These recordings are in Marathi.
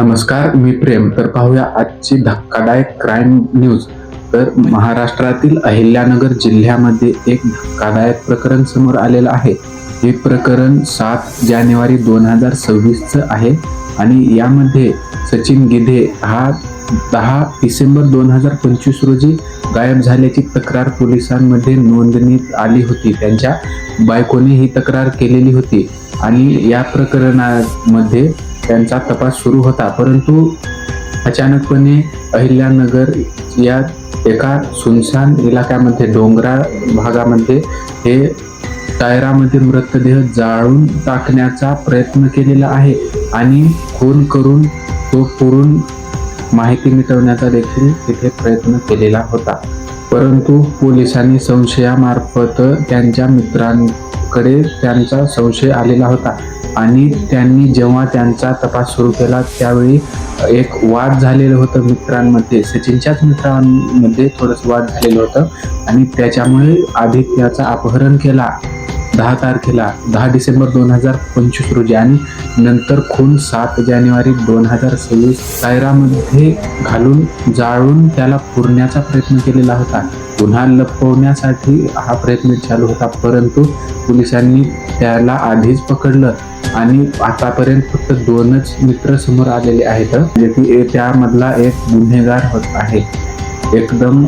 नमस्कार, मी प्रेम. तर पाहूया आजची धक्कादायक क्राईम न्यूज. तर महाराष्ट्रातील अहिल्यानगर जिल्ह्यामध्ये एक धक्कादायक प्रकरण समोर आलेलं आहे. हे प्रकरण 7 जानेवारी 2026 आहे आणि यामध्ये सचिन गिधे हा 10 डिसेंबर 2025 रोजी गायब झाल्याची तक्रार पोलिसांमध्ये नोंदणीत आली होती. त्यांच्या बायकोने ही तक्रार केलेली होती आणि या प्रकरणामध्ये त्यांचा तपास सुरू होता. परंतु अचानकपणे अहिल्यानगर या एका सुनसान इलाक्यामध्ये, डोंगराळ भागामध्ये हे टायरामध्ये मृतदेह जाळून टाकण्याचा प्रयत्न केलेला आहे आणि खून करून तो पुरून माहिती मिटवण्याचा देखील तिथे प्रयत्न केलेला होता. परंतु पोलिसांनी संशयामार्फत त्यांच्या मित्रांकडे त्यांचा संशय आलेला होता आणि त्यांनी जेव्हा त्यांचा तपास सुरू केला त्यावेळी एक वाद झालेलं होतं मित्रांमध्ये. सचिनच्याच मित्रांमध्ये थोडंसं वाद झालेलं होतं आणि त्याच्यामुळे आदित्याचं अपहरण केला 10 डिसेंबर 2025 रोजी आणि नंतर खून 7 जानेवारी 2026 टायरामध्ये घालून जाळून त्याला पुरण्याचा प्रयत्न केलेला होता. गुन्हा लपवण्यासाठी हा प्रयत्न चालू होता, परंतु पोलिसांनी त्याला आधीच पकडलं आणि आतापर्यंत फक्त 2च मित्र समोर आलेले आहेत. म्हणजे त्यामधला एक गुन्हेगार आहे, एकदम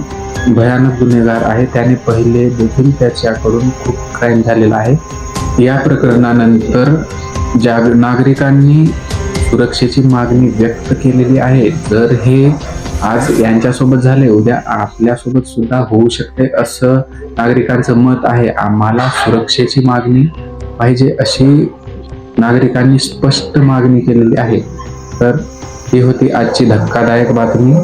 भयानक गुन्हेगार आहे. त्याने पहिले देखील त्याच्याकडून खूप क्राईम झालेला आहे. या प्रकरणानंतर नागरिकांनी सुरक्षेची मागणी व्यक्त केलेली आहे. जर हे आज यांच्यासोबत झाले, उद्या आपल्यासोबत सुद्धा होऊ शकते असं नागरिकांचं मत आहे. आम्हाला सुरक्षेची मागणी पाहिजे अशी नागरिकांनी स्पष्ट मागणी केलेली आहे. तर ही होती आजची धक्कादायक बातमी.